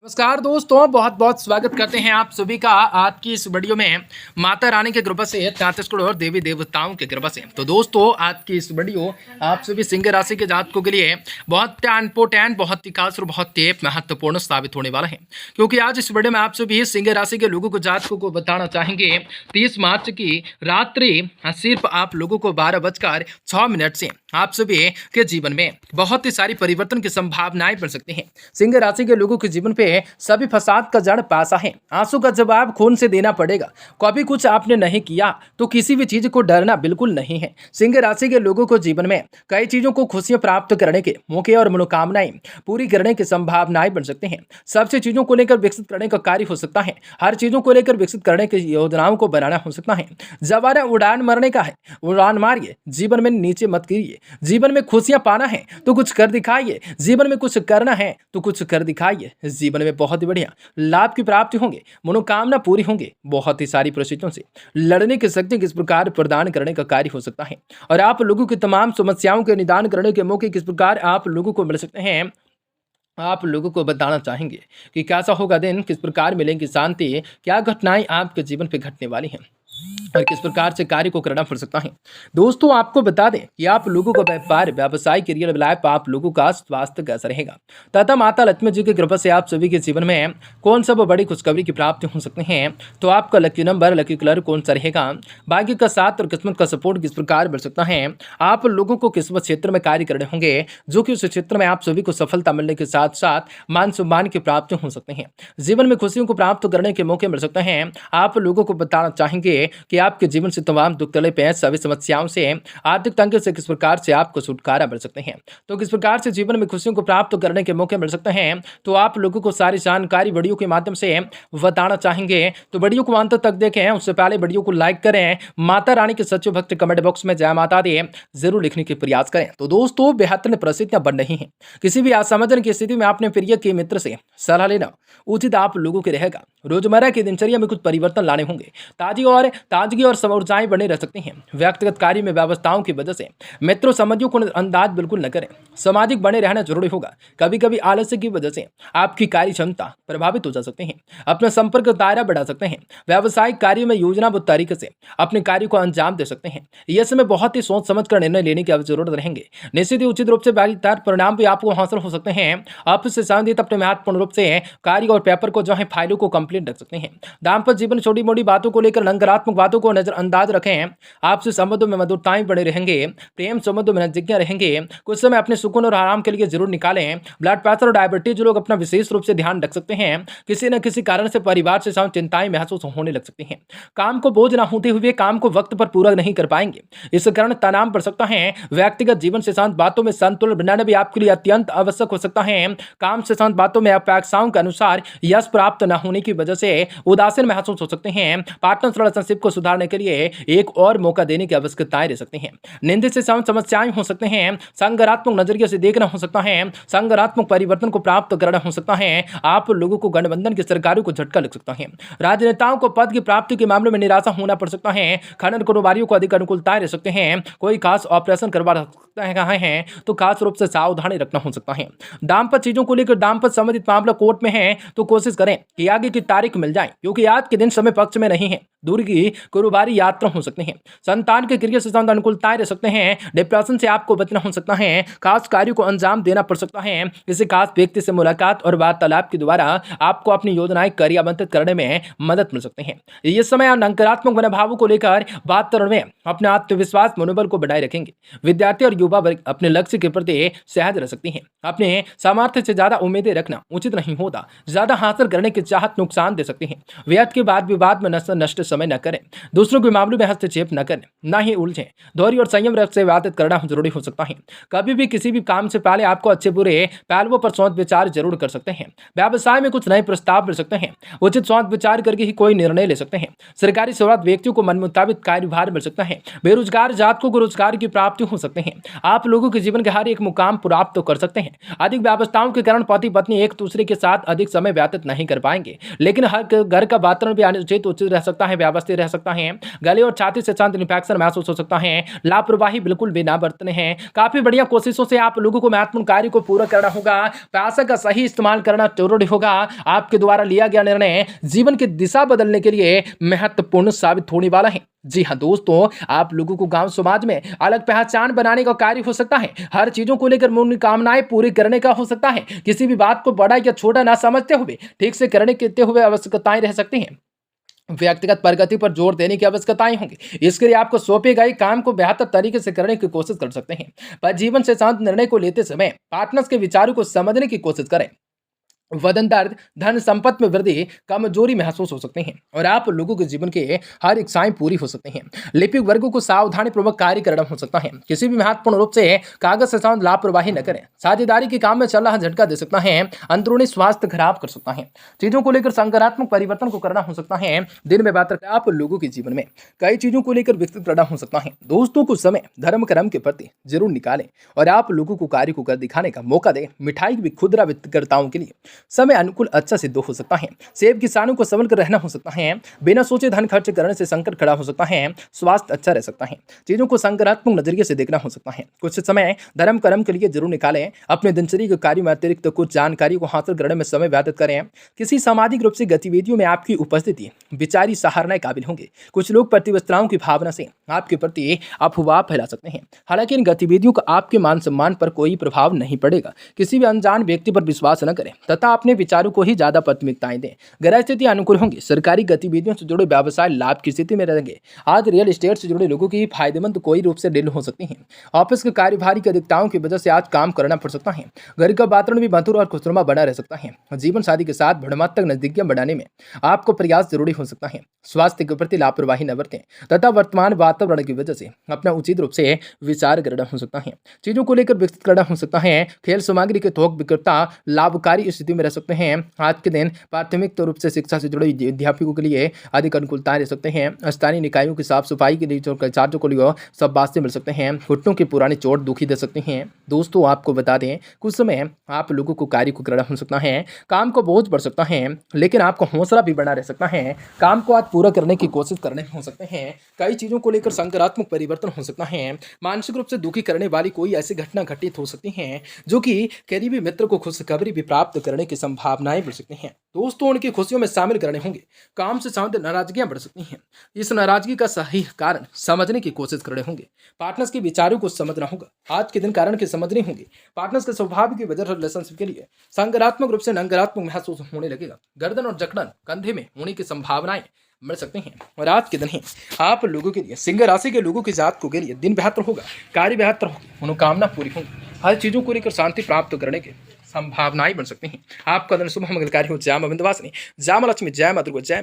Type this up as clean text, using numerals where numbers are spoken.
नमस्कार दोस्तों, बहुत बहुत स्वागत करते हैं आप सभी का आज की इस वीडियो में माता रानी के कृपा से 33 करोड़ देवी देवताओं के कृपा से। तो दोस्तों आज की इस वीडियो आप सभी सिंह राशि के जातकों के लिए बहुत इम्पोर्टेंट, बहुत ही खास और बहुत ही महत्वपूर्ण साबित होने वाला है, क्योंकि आज इस वीडियो में आप सभी सिंह राशि के लोगों को जातकों को बताना चाहेंगे 30 मार्च की रात्रि सिर्फ आप लोगों को 12:06 से आप सभी के जीवन में बहुत ही सारी परिवर्तन की संभावनाएं बन सकती हैं। सिंह राशि के लोगों के जीवन पे सभी फसाद का जड़ पैसा है। आंसू का जवाब खून से देना पड़ेगा। कभी कुछ आपने नहीं किया तो किसी भी चीज को डरना बिल्कुल नहीं है। सिंह राशि के लोगों को जीवन में कई चीजों को खुशियां प्राप्त करने के मौके और मनोकामनाएं पूरी करने की संभावनाएं बन सकते हैं। सबसे चीजों को लेकर विकसित करने का कार्य हो सकता है। हर चीजों को लेकर विकसित करने की योजनाओं को बनाना हो सकता है। जवाना उड़ान मारने का है, उड़ान मारिए, जीवन में नीचे मत गिरिए। जीवन में खुशियां पाना है तो कुछ कर दिखाइए। जीवन में कुछ करना है तो कुछ कर दिखाइए। जीवन में बहुत ही बढ़िया लाभ की प्राप्ति होंगे, मनोकामना पूरी होंगे। बहुत ही सारी परिस्थितियों से लड़ने की शक्ति किस प्रकार प्रदान करने का कार्य हो सकता है और आप लोगों की तमाम समस्याओं के निदान करने के मौके किस प्रकार आप लोगों को मिल सकते हैं। आप लोगों को बताना चाहेंगे कि कैसा होगा दिन, किस प्रकार मिलेंगी शांति, क्या घटनाएं आपके जीवन पे घटने वाली हैं और किस प्रकार से कार्य को करना पड़ सकता है। दोस्तों आपको बता दें कि आप लोगों को व्यापार, व्यवसाय, करियर लाइफ, आप लोगों का स्वास्थ्य कैसा रहेगा तथा माता लक्ष्मी जी की कृपा से आप सभी के जीवन में कौन सा बड़ी खुशखबरी की प्राप्ति हो सकते हैं। तो आपका लकी नंबर, लकी कलर कौन सा रहेगा, भाग्य का साथ और किस्मत का सपोर्ट किस प्रकार बढ़ सकता है। आप लोगों को किस क्षेत्र में कार्य करने होंगे जो कि उस क्षेत्र में आप सभी को सफलता मिलने के साथ साथ मान सम्मान की प्राप्ति हो सकते हैं। जीवन में खुशियों को प्राप्त करने के मौके मिल सकते हैं। आप लोगों को बताना चाहेंगे कि आपके जीवन से तमाम दुख तकलीफें, सभी समस्याओं से, आर्थिक तंगी से किस प्रकार से आपको छुटकारा मिल सकते हैं। तो किस प्रकार से जीवन में खुशियों को प्राप्त करने के मौके मिल सकते हैं, तो आप लोगों को सारी जानकारी वीडियो के माध्यम से बताना चाहेंगे। तो वीडियो को अंत तक देखें, उससे पहले वीडियो को लाइक करें, माता रानी के सच्चे भक्त कमेंट बॉक्स में जय माता दी जरूर लिखने के प्रयास करें। तो दोस्तों बेहतरीन परिस्थितियां बन रही हैं। किसी भी असमंजस की स्थिति में अपने प्रिय के मित्र से सलाह लेना उचित आप लोगों के रहेगा। रोजमर्रा की दिनचर्या में कुछ परिवर्तन लाने होंगे। ताजगी और ऊर्जाएं बने रह सकती हैं। व्यक्तिगत कार्य में व्यवस्थाओं की वजह से मित्रों संबंधियों को अंदाज बिल्कुल न करें। सामाजिक बने रहना जरूरी होगा। कभी कभी आलस्य की वजह से आपकी कार्य क्षमता प्रभावित हो जा सकते हैं। अपना संपर्क दायरा बढ़ा सकते हैं। व्यावसायिक कार्य में योजनाबद्ध तरीके से अपने कार्य को अंजाम दे सकते हैं। यह समय बहुत ही सोच समझ कर निर्णय लेने की जरूरत रहेंगे। निश्चित ही उचित रूप से बेहतर परिणाम भी आपको हासिल हो सकते हैं। आपसे संबंधित अपने महत्वपूर्ण रूप से कार्य और पेपर को जो है फाइलों को कंप्लीट रख सकते हैं। दाम्पत्य जीवन छोटी मोटी बातों को लेकर नकारात्मक बातों को नजरअंदाज रखें। आपसे संबंधों में मधुरताएं बने रहेंगे। प्रेम संबंधों में नजदीकियां रहेंगे। कुछ समय अपने सुकून और आराम के लिए जरूर निकालें। ब्लड प्रेशर और डायबिटीज लोग अपना विशेष रूप से ध्यान रख सकते हैं। किसी न किसी कारण से परिवार से साथ चिंताएं महसूस होने लग सकती हैं। काम को बोझ न होते हुए काम को वक्त पर पूरा नहीं कर पाएंगे। इस कारण तनाव बढ़ सकता है। व्यक्तिगत जीवन से शांत बातों में संतुलन बनाना भी आपके लिए अत्यंत आवश्यक हो सकता है। काम से शांत बातों में अपेक्षाओं के अनुसार यश प्राप्त न होने की वजह से उदासीन महसूस हो सकते हैं। पार्टनर रिलेशनशिप को सुधारने के लिए एक और मौका देने की आवश्यकताएं रह सकती हैं। निंदा से समस्याएं हो सकते हैं। संगारात्मक नजरिए से देखना हो सकता है। संगारात्मक परिवर्तन को प्राप्त करना हो सकता है। आप लोगों को गठबंधन की सरकारों को झटका लग सकता है। राजनेताओं को पद की प्राप्ति के मामले में निराशा होना पड़ सकता है। खनन कारोबारियों को अधिक अनुकूलताएं रह सकते हैं। कोई खास ऑपरेशन करवा है तो खास रूप से सावधानी रखना हो सकता है। दाम्पत्य चीजों को लेकर दाम्पत्य संबंधित मामला कोर्ट में है तो कोशिश करें कि आगे की तारीख मिल जाए, क्योंकि आज के दिन समय पक्ष में नहीं है। दूर की कारोबारी यात्रा हो सकते हैं। संतान के क्रिया से संबंधित अनुकूलताएं रह सकते हैं। डिप्रेशन से आपको बचना हो सकता है। खास कार्यों को अंजाम देना पड़ सकता है। किसी खास व्यक्ति से मुलाकात और वार्तालाप के द्वारा आपको अपनी योजनाएं क्रियान्वित करने में मदद मिल सकते हैं। ये समय नकारात्मक मनोभावों को लेकर वातावरण में अपने आत्मविश्वास मनोबल को बढ़ाए रखेंगे। विद्यार्थी और युवा वर्ग अपने लक्ष्य के प्रति सहज रह सकती हैं। अपने सामर्थ्य से ज्यादा उम्मीदें रखना उचित नहीं होता। ज्यादा हासिल करने की चाहत नुकसान दे सकती है। व्यर्थ के बाद विवाद में नष्ट समय न करें। दूसरों के मामलों में हस्तक्षेप न करें, न ही उलझें। धैर्य और संयम से बातचीत करना जरूरी हो सकता है। कभी भी किसी भी काम से पहले आपको अच्छे बुरे पहलुओं पर सोच विचार जरूर कर सकते हैं। व्यवसाय में कुछ नए प्रस्ताव मिल सकते हैं। उचित सोच विचार करके ही कोई निर्णय ले सकते हैं। सरकारी सेवा व्यक्तियों को मन मुताबिक कार्यभार मिल सकता है। बेरोजगार जातकों को रोजगार की प्राप्ति हो सकते हैं। आप लोगों के जीवन के हर एक मुकाम प्राप्त कर सकते हैं। अधिक व्यवस्थाओं के कारण पति पत्नी एक दूसरे के साथ अधिक समय व्यतीत नहीं कर पाएंगे, लेकिन हर घर का वातावरण भी अनुचित उचित रह सकता है, व्यवस्थित रह सकता है। गले और छाती से शांत इन्फेक्शन महसूस हो सकता है। लापरवाही बिल्कुल भी ना बरतने हैं। काफी बढ़िया कोशिशों से आप लोगों को महत्वपूर्ण कार्य को पूरा करना होगा। पैसा का सही इस्तेमाल करना जरूरी होगा। आपके द्वारा लिया गया निर्णय जीवन की दिशा बदलने के लिए महत्वपूर्ण साबित होने वाला है। जी हाँ दोस्तों, आप लोगों को गांव समाज में अलग पहचान बनाने का कार्य हो सकता है। हर चीजों को लेकर मनोकामनाएं पूरी करने का हो सकता है। किसी भी बात को बड़ा या छोटा ना समझते हुए ठीक से करने के हुए आवश्यकताएं रह सकती हैं। व्यक्तिगत प्रगति पर जोर देने की आवश्यकताएं होंगी। इसके लिए आपको सौंपे गए काम को बेहतर तरीके से करने की कोशिश कर सकते हैं। पर जीवन से शांत निर्णय को लेते समय पार्टनर्स के विचारों को समझने की कोशिश करें। वजन दर्द, धन संपत्ति में वृद्धि, कमजोरी महसूस हो सकते हैं और आप लोगों के जीवन के हर इच्छाएं पूरी हो सकती हैं। लिपिक वर्गों को सावधानी पूर्वक कार्य करना हो सकता है। किसी भी महत्वपूर्ण रूप से कागज के साथ लापरवाही न करें। साझेदारी के काम में चल रहा झटका दे सकता है। अंदरूनी स्वास्थ्य खराब कर सकता है। चीजों को लेकर सकारात्मक परिवर्तन को करना हो सकता है। दिन में बात करके आप लोगों के जीवन में कई चीजों को लेकर विकसित करना हो सकता है। दोस्तों को समय धर्म कर्म के प्रति जरूर निकालें और आप लोगों को कार्य को कर दिखाने का मौका दें। मिठाई भी खुदरा विक्रेताओं के लिए समय अनुकूल अच्छा सिद्ध हो सकता है। सेब किसानों को संभल कर रहना हो सकता है। बिना सोचे धन खर्च करने से संकट खड़ा हो सकता है। स्वास्थ्य अच्छा रह सकता है। चीजों को सकारात्मक नजरिए से देखना हो सकता है। कुछ समय धर्म कर्म के लिए जरूर निकालें। अपने दिनचर्या के कार्यों में अतिरिक्त कुछ जानकारी को हासिल करने में समय व्यतीत करें। किसी सामाजिक रूप से गतिविधियों में आपकी उपस्थिति विचारी सराहना काबिल होंगे। कुछ लोग प्रतिबद्धताओं की भावना से आपके प्रति अफवाह फैला सकते हैं। हालांकि इन गतिविधियों का आपके मान सम्मान पर कोई प्रभाव नहीं पड़ेगा। किसी भी अनजान व्यक्ति पर विश्वास न करें तथा अपने विचारों को ही ज्यादा प्राथमिकताएं दें। ग्रह स्थिति अनुकूल होंगी। सरकारी गतिविधियों से जुड़े व्यवसाय लाभ की स्थिति में रहेंगे। आज रियल एस्टेट से जुड़े लोगों की फायदेमंद कोई रूप से डील हो सकती है। ऑफिस के कार्यभारी की अधिकताओं की वजह से आज काम करना पड़ सकता है। घर का वातावरण भी मधुर और खुशनुमा बना रह सकता है। जीवन साथी के साथ भ्रमात्मक नजदीकियां बढ़ाने में आपको प्रयास जरूरी हो सकता है। स्वास्थ्य के प्रति लापरवाही न बरतें तथा वर्तमान वातावरण की वजह से अपना उचित रूप से विचार करना हो सकता है। चीजों को लेकर विकसित करना हो सकता है। खेल सामग्री के थोक विक्रेता लाभकारी स्थिति में रह सकते हैं। आज के दिन प्राथमिक रूप से शिक्षा से जुड़े अध्यापकों के लिए अधिक अनुकूलताएं रह सकते हैं। स्थानीय निकायों की साफ सफाई के लिए चार्जों को लिए शाबाशी मिल सकते हैं। घुटनों की पुरानी चोट दुखी दे सकती हैं। दोस्तों आपको बता दें कुछ समय आप लोगों को कार्य को करना हो सकता है। काम को बोझ बढ़ सकता है लेकिन आपका हौसला भी बना रह सकता है। काम को आज पूरा करने की कोशिश करने हो सकते हैं। कई चीजों को लेकर सकारात्मक परिवर्तन हो सकता है। मानसिक रूप से दुखी करने वाली कोई ऐसी घटना घटित हो सकती है जो कि करीबी मित्र को खुशखबरी भी प्राप्त करने की संभावनाएं बढ़ सकती हैं। दोस्तों उनकी खुशियों में शामिल करने होंगे। काम से संबंधित नाराजगियां बढ़ सकती हैं। इस नाराजगी का सही कारण समझने की कोशिश करने होंगे। पार्टनर्स के विचारों को समझना होगा। आज के दिन कारण के समझने होंगे। पार्टनर्स के स्वभाव की वजह से रिलेशनशिप के लिए सकारात्मक रूप से नकारात्मक महसूस होने लगेगा। गर्दन और जकड़न कंधे में होने की संभावनाएं मिल सकते हैं। और आज के दिन ही आप लोगों के लिए सिंह राशि के लोगों की जातकों के लिए दिन बेहतर होगा। कार्य बेहतर होगी। मनोकामना पूरी होगी। हर चीजों को लेकर शांति प्राप्त करने के संभावनाएं बन सकती हैं। आपका दिन शुभ मंगलकारी हो। जय मां विंध्यवासिनी, जय मां लक्ष्मी, जय मां दुर्गा, जय